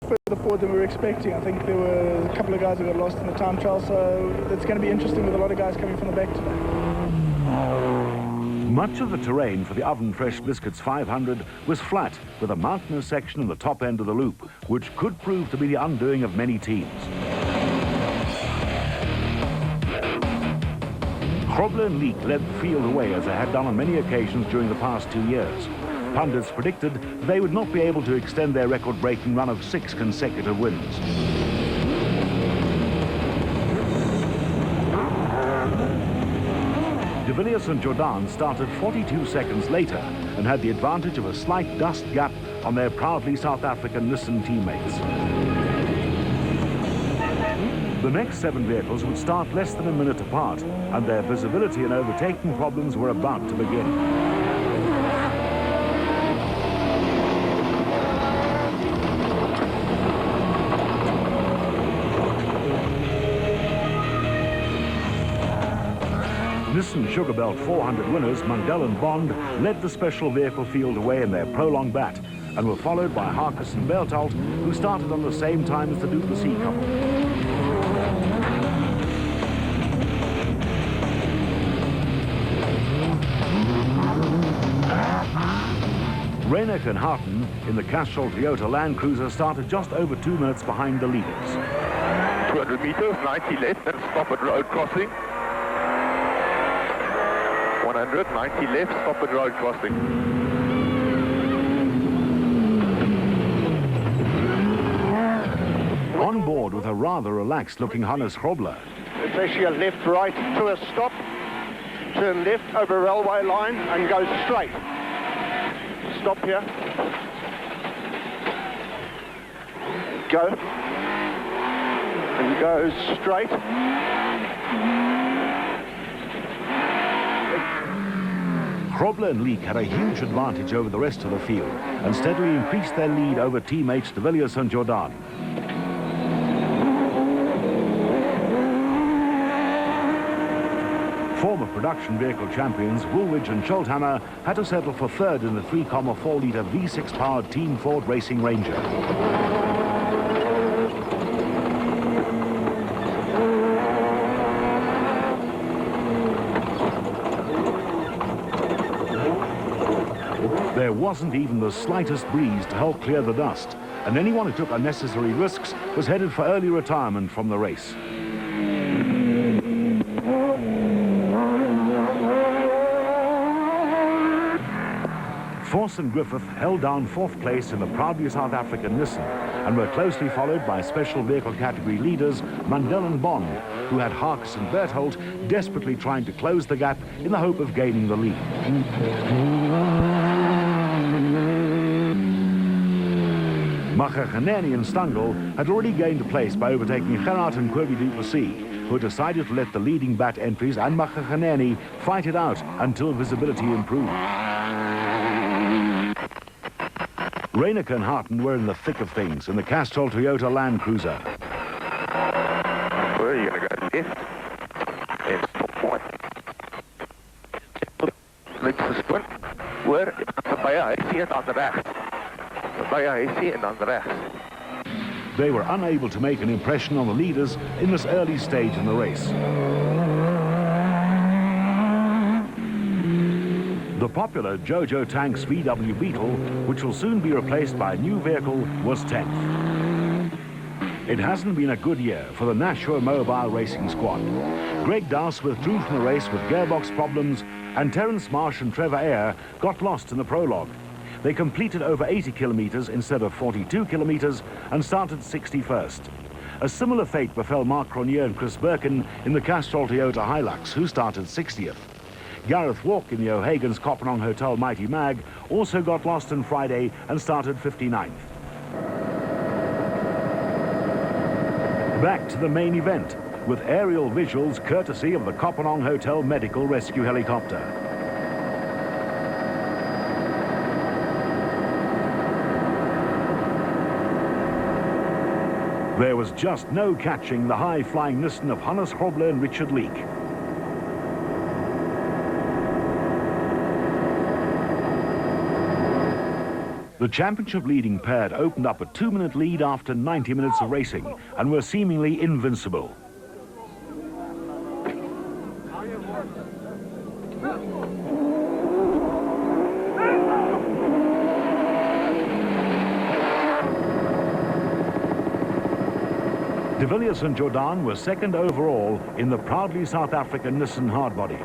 further forward than we were expecting. I think there were a couple of guys who got lost in the time trial, so it's going to be interesting with a lot of guys coming from the back today. Much of the terrain for the Oven Fresh Biscuits 500 was flat, with a mountainous section in the top end of the loop, which could prove to be the undoing of many teams. Grobler and Leek led the field away as they had done on many occasions during the past 2 years. Pundits predicted they would not be able to extend their record-breaking run of 6 consecutive wins. De Villiers and Jordan started 42 seconds later and had the advantage of a slight dust gap on their proudly South African Nissan teammates. The next 7 vehicles would start less than a minute apart, and their visibility and overtaking problems were about to begin. Nissan Sugarbelt 400 winners, Mundell and Bond, led the special vehicle field away in their prolonged bat and were followed by Harkes and Berthold, who started on the same time as the Duplessis couple. Reinecke and Harten in the Castrol Toyota Land Cruiser started just over 2 minutes behind the leaders. 200 meters, 90 left and stop at road crossing. 100, 90 left, stop at road crossing. On board with a rather relaxed-looking Hannes Grobler. It's actually a left-right to a stop, turn left over railway line and go straight. Stop here. Go. And go straight. Grobler and Leek had a huge advantage over the rest of the field and steadily increased their lead over teammates De Villiers and Jordan. Former production vehicle champions Woolwich and Schulthammer had to settle for third in the 3,4-litre V6-powered Team Ford Racing Ranger. There wasn't even the slightest breeze to help clear the dust, and anyone who took unnecessary risks was headed for early retirement from the race. Force and Griffith held down 4th place in the proudly South African Nissan and were closely followed by special vehicle category leaders Mundell and Bond, who had Harkes and Berthold desperately trying to close the gap in the hope of gaining the lead. Mmabatho and Stangl had already gained a place by overtaking Gerard and Kirby Duplessis, who had decided to let the leading bat entries and Mmabatho fight it out until visibility improved. Reinecke and Harten were in the thick of things in the Castrol Toyota Land Cruiser. Where are you going to go? Left? And stop point. Links the sprint. Where? By I see it on the rechts. By I see it on the rechts. They were unable to make an impression on the leaders in this early stage in the race. The popular Jojo Tanks VW Beetle, which will soon be replaced by a new vehicle, was 10th. It hasn't been a good year for the Nashua Mobile Racing Squad. Greg Dowse withdrew from the race with gearbox problems, and Terence Marsh and Trevor Eyre got lost in the prologue. They completed over 80 kilometres instead of 42 kilometres and started 61st. A similar fate befell Mark Cronier and Chris Birkin in the Castrol Toyota Hilux, who started 60th. Gareth Walk in the O'Hagan's Kopanong Hotel Mighty Mag also got lost on Friday and started 59th. Back to the main event, with aerial visuals courtesy of the Kopanong Hotel Medical Rescue Helicopter. There was just no catching the high-flying Nissan of Hannes Grobler and Richard Leek. The championship leading pair had opened up a 2-minute lead after 90 minutes of racing and were seemingly invincible. De Villiers and Jordan were second overall in the proudly South African Nissan hardbody.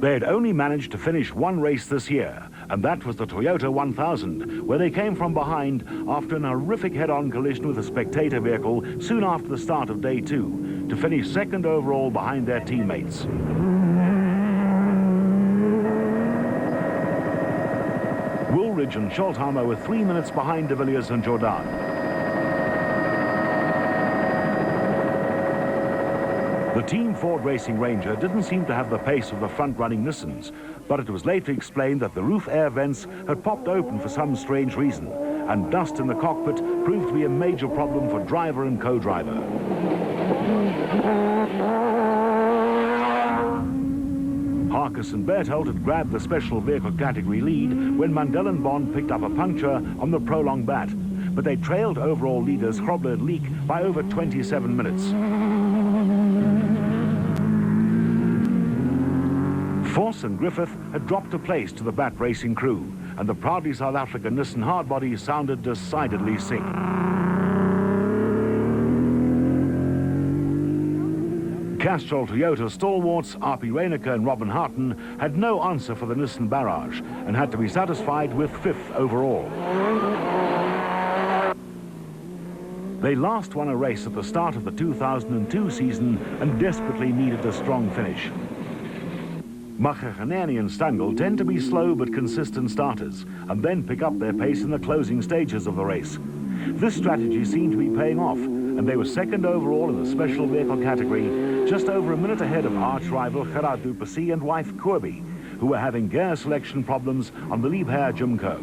They had only managed to finish one race this year, and that was the Toyota 1000, where they came from behind after an horrific head-on collision with a spectator vehicle soon after the start of day 2, to finish second overall behind their teammates. Woolridge and Scholtheimer were 3 minutes behind De Villiers and Jordan. The Team Ford Racing Ranger didn't seem to have the pace of the front-running Nissans, but it was later explained that the roof air vents had popped open for some strange reason, and dust in the cockpit proved to be a major problem for driver and co-driver. Harkis and Berthold had grabbed the special vehicle category lead when Mandel and Bond picked up a puncture on the prolonged bat, but they trailed overall leaders Grobler and Leek by over 27 minutes. Voss and Griffith had dropped a place to the Bat Racing crew, and the proudly South African Nissan hardbody sounded decidedly sick. Castrol Toyota stalwarts R.P. Reinecker and Robin Harton had no answer for the Nissan barrage and had to be satisfied with 5th overall. They last won a race at the start of the 2002 season and desperately needed a strong finish. Mmabatho and Stangl tend to be slow but consistent starters and then pick up their pace in the closing stages of the race. This strategy seemed to be paying off, and they were second overall in the special vehicle category, just over a minute ahead of arch rival Gerard du Plessis and wife Corby, who were having gear selection problems on the Liebherr Jumco.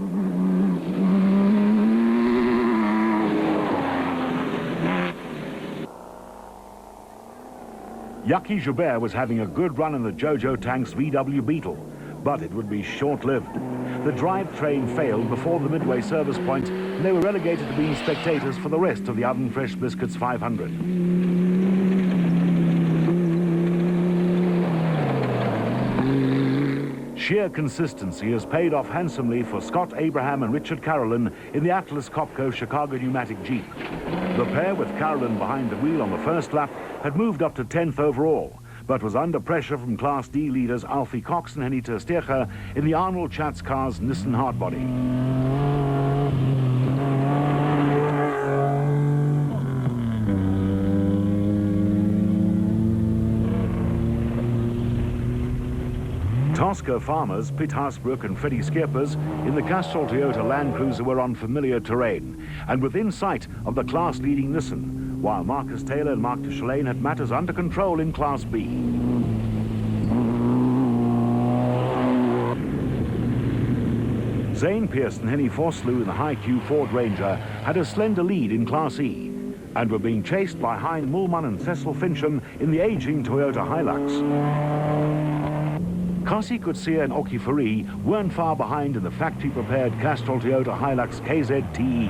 Yaki Joubert was having a good run in the Jojo Tank's VW Beetle, but it would be short-lived. The drivetrain failed before the midway service point, and they were relegated to being spectators for the rest of the Oven Fresh Biscuits 500. Sheer consistency has paid off handsomely for Scott Abraham and Richard Carolyn in the Atlas Copco Chicago pneumatic Jeep. The pair, with Carolyn behind the wheel on the first lap, had moved up to 10th overall, but was under pressure from Class D leaders Alfie Cox and Henny Terstecher in the Arnold Schatz car's Nissan hardbody. Tosca farmers, Piet Haasbroek and Freddie Schippers in the Castrol Toyota Land Cruiser were on familiar terrain and within sight of the class-leading Nissan, while Marcus Taylor and Mark de Chalane had matters under control in Class B. Zane Pierce and Henny Vosloo in the high-Q Ford Ranger had a slender lead in Class E and were being chased by Hein Mullman and Cecil Fincham in the aging Toyota Hilux. Kasi Kutsia and Oki Fari weren't far behind in the factory-prepared Castrol Toyota Hilux KZTE.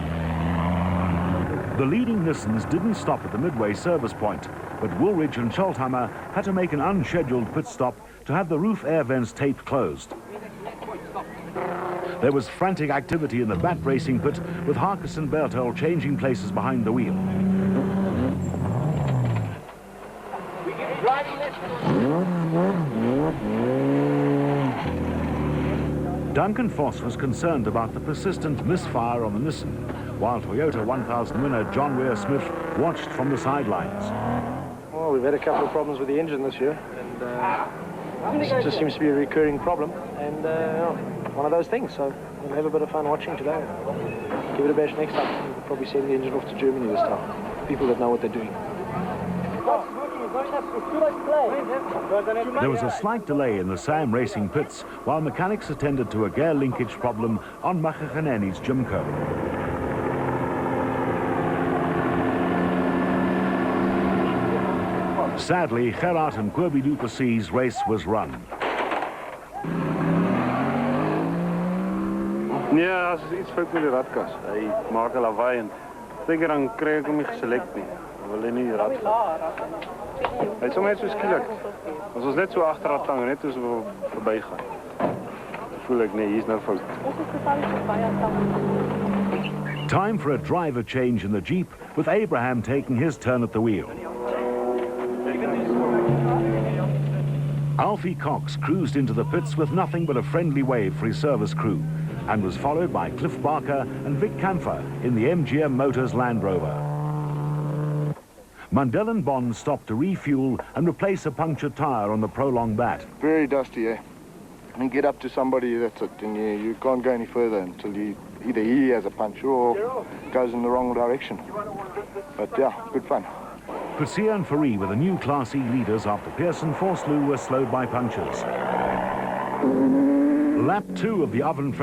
The leading Nissans didn't stop at the midway service point, but Woolridge and Scholtheimer had to make an unscheduled pit stop to have the roof air vents taped closed. There was frantic activity in the Bat Racing pit, with Harkis and Berthold changing places behind the wheel. Duncan Voss was concerned about the persistent misfire on the Nissan, while Toyota 1000 winner John Weir Smith watched from the sidelines. Well, we've had a couple of problems with the engine this year, and it just seems to be a recurring problem, and one of those things, so we'll have a bit of fun watching today. Give it a bash next time. We'll probably send the engine off to Germany this time. People that know what they're doing. There was a slight delay in the Sam Racing pits while mechanics attended to a gear linkage problem on Mmabatho's Jumco. Sadly, Gerard and Kirby du Plessis' race was run. Nee, as iets fout met die radkas. Hy maak 'n lawaai en seker dan kry ek hom nie geselect nie. Wil hy nie die rad vat. Hy is sommer net so skielik. As ons net so agter dat tang net so verbygaan. Voel ek nee, hier's nou fout. Time for a driver change in the Jeep, with Abraham taking his turn at the wheel. Alfie Cox cruised into the pits with nothing but a friendly wave for his service crew, and was followed by Cliff Barker and Vic Camphor in the MGM Motors Land Rover. Mundell and Bond stopped to refuel and replace a punctured tyre on the prolonged bat. Very dusty, eh? And get up to somebody, that's it, and you can't go any further until either he has a puncture or goes in the wrong direction. But yeah, good fun. Coetzee and Faree were the new Class E leaders after Pearson Forsloo were slowed by punctures. Lap 2 of the oven